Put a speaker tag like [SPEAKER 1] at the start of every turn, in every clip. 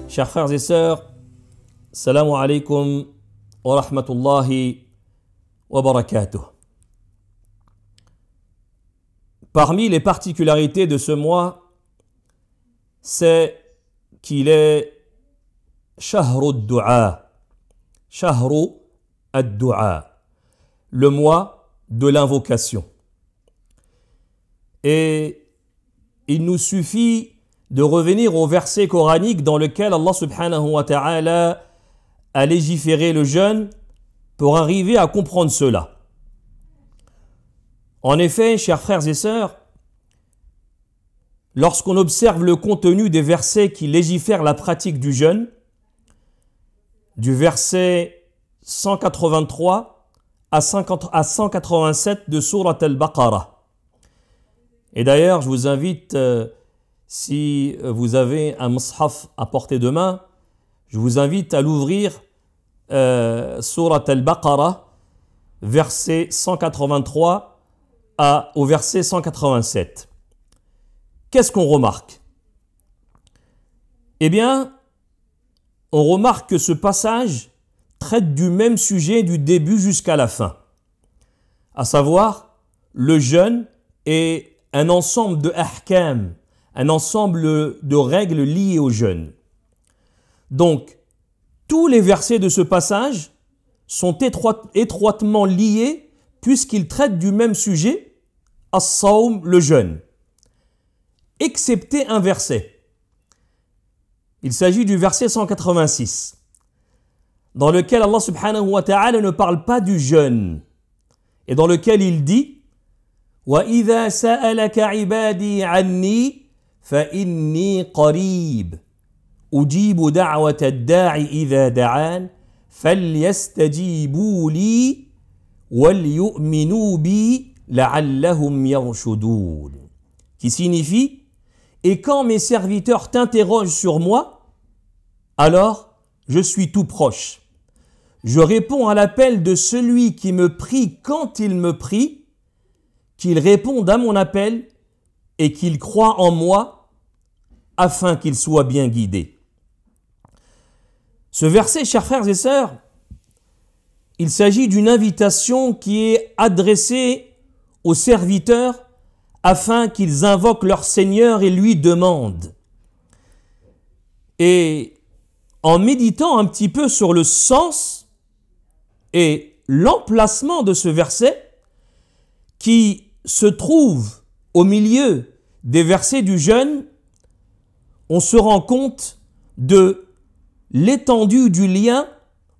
[SPEAKER 1] Chers frères et sœurs, Assalamu alaikum wa rahmatullahi wa barakatuh. Parmi les particularités de ce mois, c'est qu'il est Shahru ad-Du'a, Shahru ad-Du'a, le mois de l'invocation. Et il nous suffit de revenir au verset coranique dans lequel Allah subhanahu wa ta'ala a légiféré le jeûne pour arriver à comprendre cela. En effet, chers frères et sœurs, lorsqu'on observe le contenu des versets qui légifèrent la pratique du jeûne, du verset 183 à 187 de Sourate Al-Baqarah. Et d'ailleurs, je vous invite, si vous avez un mushaf à portée de main, je vous invite à l'ouvrir, Sourate Al-Baqarah, verset 183 au verset 187. Qu'est-ce qu'on remarque? Eh bien, on remarque que ce passage traite du même sujet du début jusqu'à la fin, à savoir le jeûne et un ensemble de ahkam, un ensemble de règles liées au jeûne. Donc, tous les versets de ce passage sont étroitement liés puisqu'ils traitent du même sujet, as-sawm, le jeûne, excepté un verset. Il s'agit du verset 186, dans lequel Allah subhanahu wa ta'ala ne parle pas du jeûne, et dans lequel il dit وَإِذَا سَأَلَكَ عِبَادِي عَنِّي فَإِنِّي قَرِيبٌ أُجِيبُ دَعْوَةَ الدَّاعِ إِذَا دَعَانِ فَلْيَسْتَجِيبُوا لِي وَلْيُؤْمِنُوا بِي لَعَلَّهُمْ يَرْشُدُونَ, qui signifie: et quand mes serviteurs t'interrogent sur moi, alors je suis tout proche. Je réponds à l'appel de celui qui me prie quand il me prie, qu'il réponde à mon appel et qu'il croit en moi afin qu'il soit bien guidé. Ce verset, chers frères et sœurs, il s'agit d'une invitation qui est adressée aux serviteurs afin qu'ils invoquent leur Seigneur et lui demandent. Et en méditant un petit peu sur le sens et l'emplacement de ce verset, qui se trouve au milieu des versets du jeûne, on se rend compte de l'étendue du lien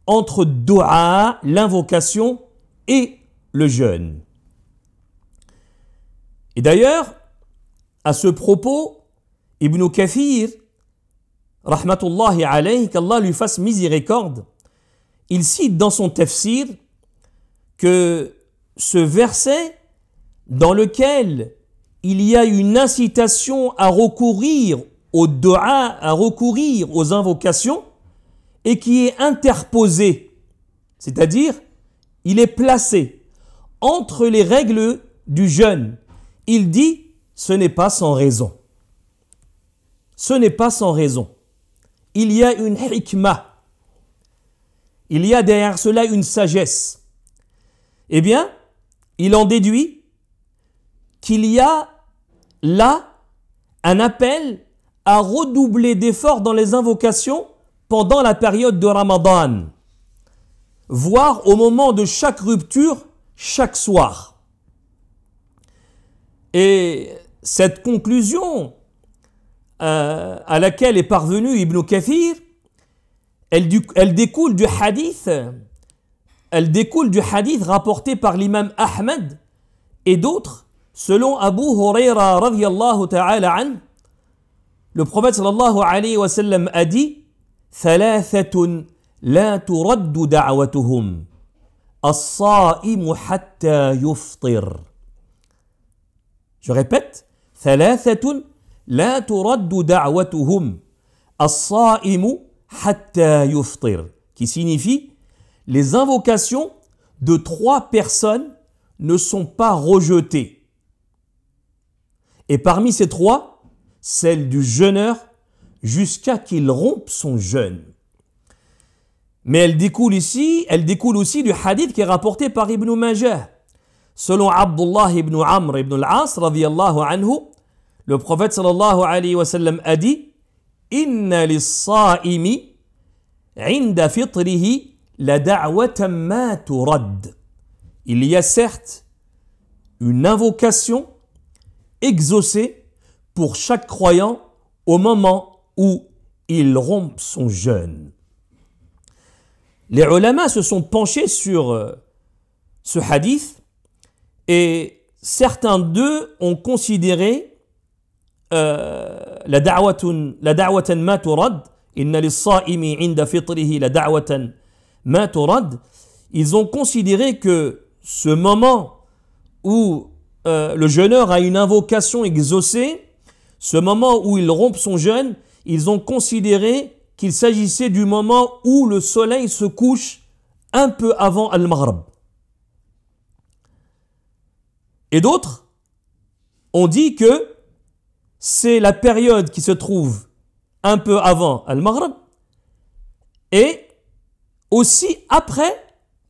[SPEAKER 1] entre dua, l'invocation, et le jeûne. Et d'ailleurs, à ce propos, Ibn Kathir, rahmatullahi alayhi, qu'Allah lui fasse miséricorde, il cite dans son tafsir que ce verset dans lequel il y a une incitation à recourir au dua, à recourir aux invocations, et qui est interposé, c'est-à-dire il est placé entre les règles du jeûne. Il dit: ce n'est pas sans raison. Ce n'est pas sans raison. Il y a une hikmah. Il y a derrière cela une sagesse. Eh bien, il en déduit qu'il y a là un appel à redoubler d'efforts dans les invocations pendant la période de Ramadan, voire au moment de chaque rupture, chaque soir. Et cette conclusion à laquelle est parvenu Ibn Kathir, elle découle du hadith rapporté par l'imam Ahmed et d'autres. Selon Abu Huraira radiyallahu ta'ala an, le prophète sallallahu alayhi wa sallam a dit: Thalathatun la turaddu da'watuhum, as-sa'imu hatta yuftir. Je répète: Thalathatun la turaddu da'watuhum, as-sa'imu hatta yuftir, qui signifie: les invocations de 3 personnes ne sont pas rejetées. Et parmi ces trois, celle du jeûneur jusqu'à qu'il rompe son jeûne. Mais elle découle aussi du hadith qui est rapporté par Ibn Majah. Selon Abdullah ibn Amr ibn al-As, radiyallahu anhu, le prophète sallallahu alayhi wa sallam a dit « Inna lis-sa'imi inda fitrihi la da'watan ma turad » Il y a certes une invocation exaucée pour chaque croyant au moment où il rompt son jeûne. Les ulama se sont penchés sur ce hadith et certains d'eux ont considéré la da'watan ma turad, inna lis-sa'imi inda fitrihi la da'watan ma turad. Ils ont considéré que ce moment où le jeûneur a une invocation exaucée, ce moment où il rompt son jeûne, ils ont considéré qu'il s'agissait du moment où le soleil se couche un peu avant Al-Maghrib. Et d'autres ont dit que c'est la période qui se trouve un peu avant Al-Maghrib et aussi après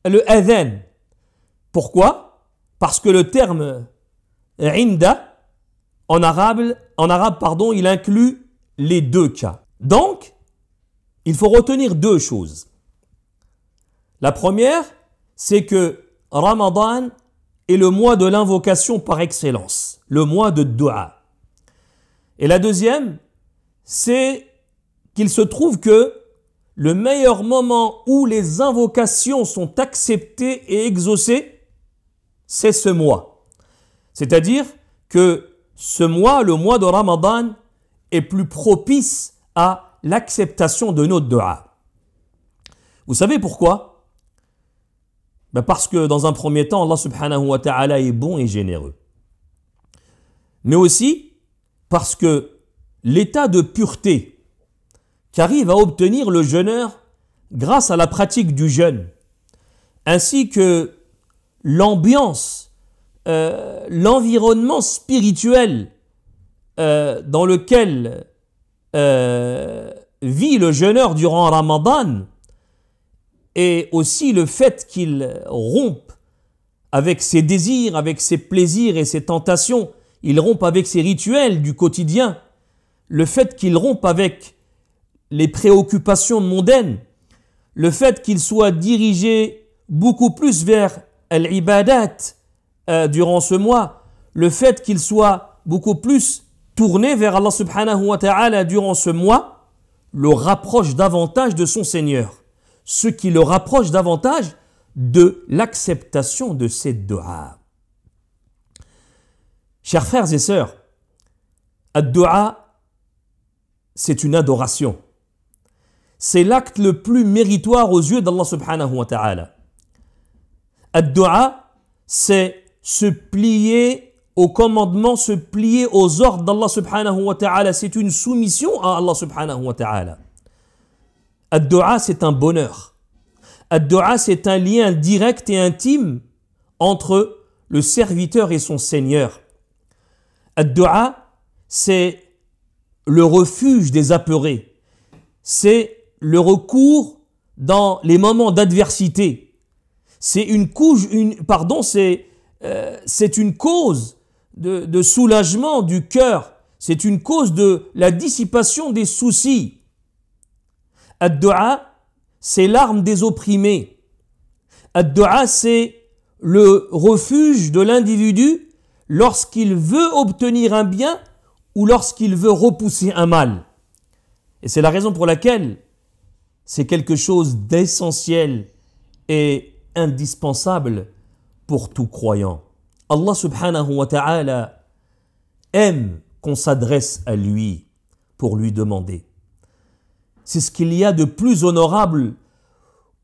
[SPEAKER 1] le adhan. Pourquoi? Parce que le terme inda en arabe, il inclut les deux cas. Donc, il faut retenir deux choses. La première, c'est que Ramadan est le mois de l'invocation par excellence, le mois de dua. Et la deuxième, c'est qu'il se trouve que le meilleur moment où les invocations sont acceptées et exaucées, c'est ce mois. C'est-à-dire que ce mois, le mois de Ramadan, est plus propice à l'acceptation de nos dua. Vous savez pourquoi? Parce que dans un premier temps, Allah subhanahu wa ta'ala est bon et généreux. Mais aussi parce que l'état de pureté qu'arrive à obtenir le jeûneur grâce à la pratique du jeûne, ainsi que l'ambiance, l'environnement spirituel dans lequel vit le jeûneur durant Ramadan, et aussi le fait qu'il rompe avec ses désirs, avec ses plaisirs et ses tentations, il rompe avec ses rituels du quotidien, le fait qu'il rompe avec les préoccupations mondaines, le fait qu'il soit dirigé beaucoup plus vers l'ibadat durant ce mois, le fait qu'il soit beaucoup plus tourné vers Allah subhanahu wa ta'ala durant ce mois, le rapproche davantage de son Seigneur, ce qui le rapproche davantage de l'acceptation de ses dua. Chers frères et sœurs, ad-dua, c'est une adoration. C'est l'acte le plus méritoire aux yeux d'Allah subhanahu wa ta'ala. Ad-dua, c'est se plier au commandement, se plier aux ordres d'Allah subhanahu wa ta'ala. C'est une soumission à Allah subhanahu wa ta'ala. Ad-dua, c'est un bonheur. Ad-dua, c'est un lien direct et intime entre le serviteur et son Seigneur. Ad-dua, c'est le refuge des apeurés. C'est le recours dans les moments d'adversité. C'est une cause de soulagement du cœur. C'est une cause de la dissipation des soucis. Ad-dua, c'est l'arme des opprimés. Ad-dua, c'est le refuge de l'individu lorsqu'il veut obtenir un bien ou lorsqu'il veut repousser un mal. Et c'est la raison pour laquelle c'est quelque chose d'essentiel et indispensable pour tout croyant. Allah subhanahu wa ta'ala aime qu'on s'adresse à lui pour lui demander. C'est ce qu'il y a de plus honorable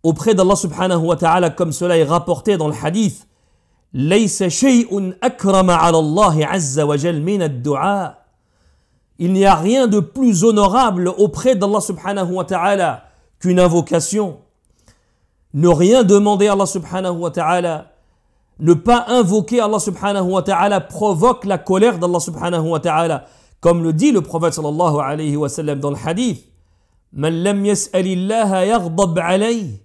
[SPEAKER 1] auprès d'Allah subhanahu wa ta'ala, comme cela est rapporté dans le hadith. لَيْسَ شَيْءٌ أَكْرَمَ عَلَى اللَّهِ عَزَّ وَجَلَّ مِنَ الدُّعَاءِ. Il n'y a rien de plus honorable auprès d'Allah subhanahu wa ta'ala qu'une invocation. Ne rien demander à Allah subhanahu wa ta'ala ne pas invoquer Allah subhanahu wa ta'ala provoque la colère d'Allah subhanahu wa ta'ala. Comme le dit le prophète sallallahu alayhi wa sallam dans le hadith, Man lam yas'alillaha yaghdab alayh.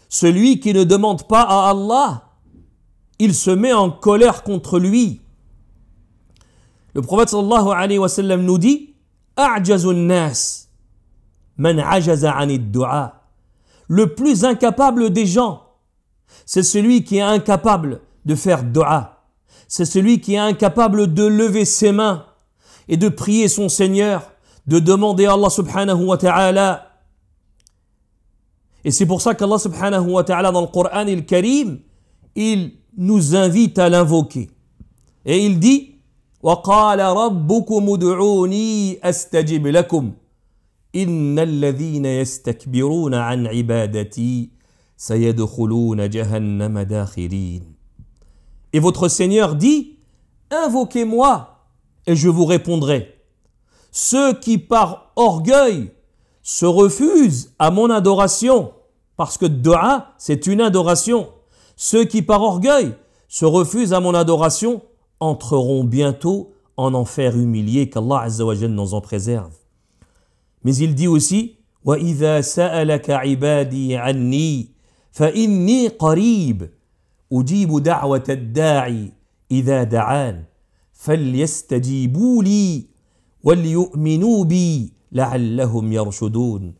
[SPEAKER 1] Celui qui ne demande pas à Allah, il se met en colère contre lui. Le prophète sallallahu alayhi wa sallam nous dit, A'jazun nas, man ajaza anid du'a. Le plus incapable des gens, c'est celui qui est incapable de faire dua. C'est celui qui est incapable de lever ses mains et de prier son Seigneur, de demander à Allah subhanahu wa ta'ala. Et c'est pour ça qu'Allah subhanahu wa ta'ala dans le Coran al-Karim, il nous invite à l'invoquer. Et il dit, وَقَالَ رَبُّكُمُ ادْعُونِي أَسْتَجِبْ لَكُمْ إِنَّ الَّذِينَ يَسْتَكْبِرُونَ عَنْ عِبَادَتِي سَيَدْخُلُونَ جَهَنَّمَ دَاخِرِينَ. Et votre Seigneur dit, invoquez-moi et je vous répondrai. Ceux qui par orgueil se refusent à mon adoration, parce que dua c'est une adoration, ceux qui par orgueil se refusent à mon adoration entreront bientôt en enfer humilié, qu'Allah Azza wa Jalla nous en préserve. Mais il dit aussi, وَإِذَا سَأَلَكَ عِبَادِي عَنِّي فَإِنِّي قَرِيبٌ أُجِيبُ دَعْوَةَ الدَّاعِ إِذَا دَعَانِ فَلْيَسْتَجِيبُوا لِي وَلْيُؤْمِنُوا بِي لَعَلَّهُمْ يَرْشُدُونَ.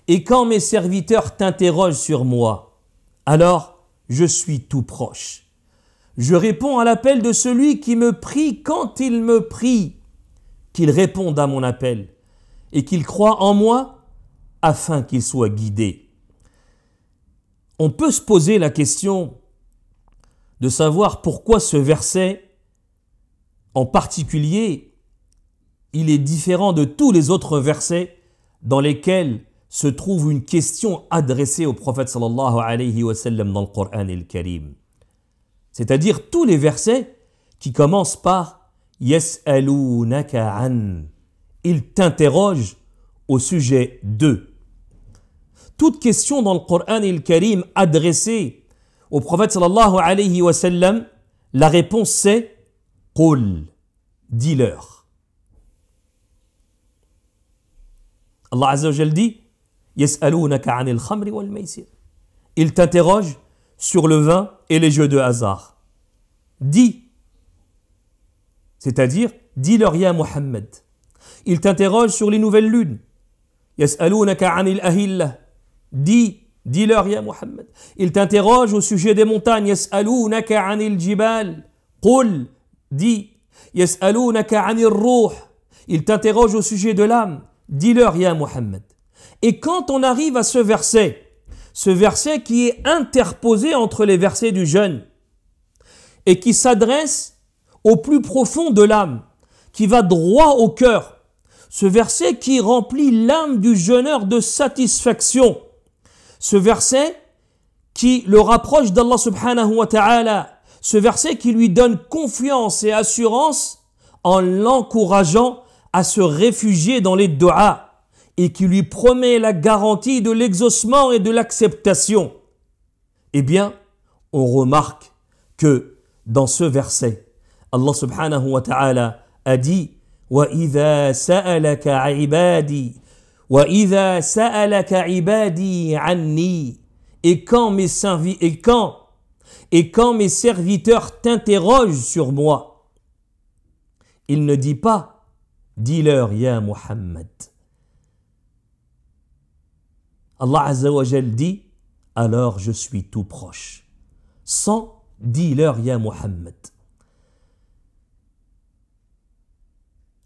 [SPEAKER 1] Et quand mes serviteurs t'interrogent sur moi, alors je suis tout proche. Je réponds à l'appel de celui qui me prie quand il me prie, qu'il réponde à mon appel et qu'il croit en moi afin qu'il soit guidé. On peut se poser la question de savoir pourquoi ce verset en particulier, il est différent de tous les autres versets dans lesquels se trouve une question adressée au prophète sallallahu alayhi wa sallam dans le Coran al-Karim. C'est-à-dire tous les versets qui commencent par « Yas'alunaka an ». Ils t'interrogent au sujet d'eux. Toute question dans le Coran al-Karim adressée au prophète sallallahu alayhi wa sallam, la réponse c'est « Qul », dis-leur. Allah Azza wa Jal dit « Yas'alunaka anil khamri wal maysir ». Ils t'interrogent sur le vin et les jeux de hasard. Dis, c'est-à-dire, dis-leur ya Muhammad. Ils t'interrogent sur les nouvelles lunes. Yas'alunaka anil ahillah. Dis-leur ya Muhammad. Ils t'interrogent au sujet des montagnes. Yas'alunaka anil jibal. Qul, dis. Yas'alunaka anil ruh. Ils t'interrogent au sujet de l'âme. Dis-leur ya Muhammad. Et quand on arrive à ce verset qui est interposé entre les versets du jeûne et qui s'adresse au plus profond de l'âme, qui va droit au cœur, ce verset qui remplit l'âme du jeûneur de satisfaction, ce verset qui le rapproche d'Allah subhanahu wa ta'ala, ce verset qui lui donne confiance et assurance en l'encourageant à se réfugier dans les du'as, et qui lui promet la garantie de l'exaucement et de l'acceptation, eh bien, on remarque que dans ce verset, Allah subhanahu wa ta'ala a dit وَإِذَا سَأَلَكَ عِبَادِي وَإِذَا سَأَلَكَ عِبَادِي عَنِّي. Et quand mes serviteurs t'interrogent sur moi, il ne dit pas dis-leur ya Muhammad. Allah Azza wa Jal dit alors je suis tout proche, sans dis-leur ya Muhammad.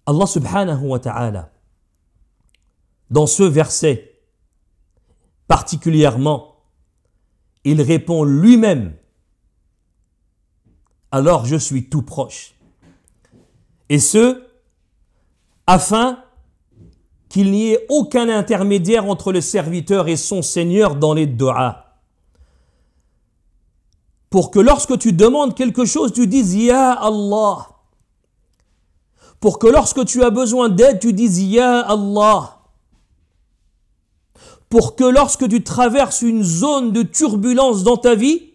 [SPEAKER 1] Allah subhanahu wa ta'ala dans ce verset particulièrement, il répond lui-même alors je suis tout proche, et ce afin qu'il n'y ait aucun intermédiaire entre le serviteur et son Seigneur dans les du'as. Pour que lorsque tu demandes quelque chose, tu dises « Ya Allah ». Pour que lorsque tu as besoin d'aide, tu dises « Ya Allah ». Pour que lorsque tu traverses une zone de turbulence dans ta vie,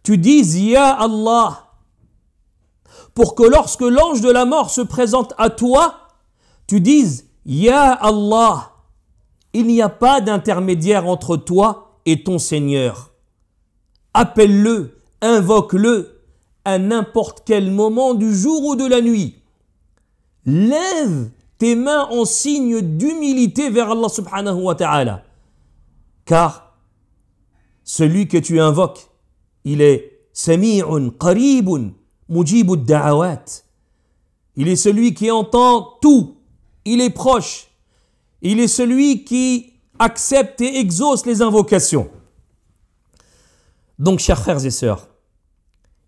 [SPEAKER 1] tu dises « Ya Allah ». pour que lorsque l'ange de la mort se présente à toi, tu dises « Ya Allah ». Il n'y a pas d'intermédiaire entre toi et ton Seigneur. Appelle-le, invoque-le à n'importe quel moment du jour ou de la nuit. Lève tes mains en signe d'humilité vers Allah subhanahu wa ta'ala. Car celui que tu invoques, il est Sami'un qaribun mujibud da'awat. Il est celui qui entend tout. Il est proche. Il est celui qui accepte et exauce les invocations. Donc, chers frères et sœurs,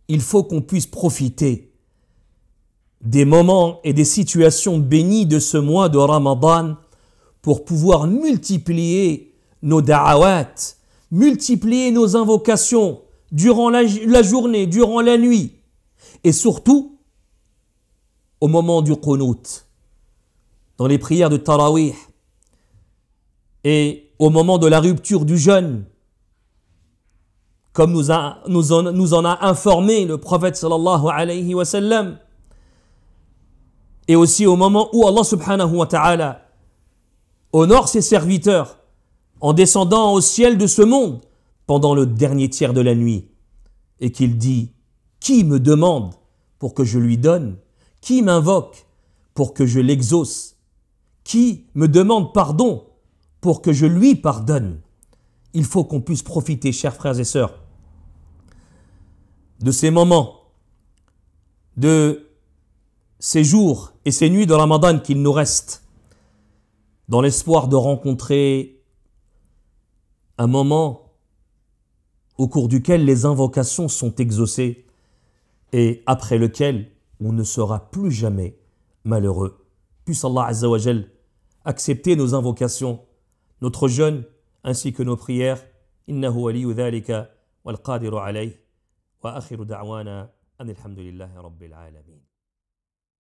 [SPEAKER 1] il faut qu'on puisse profiter des moments et des situations bénies de ce mois de Ramadan pour pouvoir multiplier nos da'awat, multiplier nos invocations durant la journée, durant la nuit et surtout au moment du qunut, dans les prières de Tarawih et au moment de la rupture du jeûne, comme nous en a informé le prophète sallallahu alayhi wa sallam, et aussi au moment où Allah subhanahu wa ta'ala honore ses serviteurs en descendant au ciel de ce monde pendant le dernier tiers de la nuit et qu'il dit « Qui me demande pour que je lui donne ? Qui m'invoque pour que je l'exauce ? Qui me demande pardon pour que je lui pardonne ?» Il faut qu'on puisse profiter, chers frères et sœurs, de ces moments, de ces jours et ces nuits de Ramadan qu'il nous reste, dans l'espoir de rencontrer un moment au cours duquel les invocations sont exaucées et après lequel on ne sera plus jamais malheureux. Puisse Allah Azza wa Jal accepter nos invocations, notre jeûne ainsi que nos prières. Innahu waliyu dhalika wal qadiru alayh wa akhiru da'wana anil hamdulillahi rabbil alamin.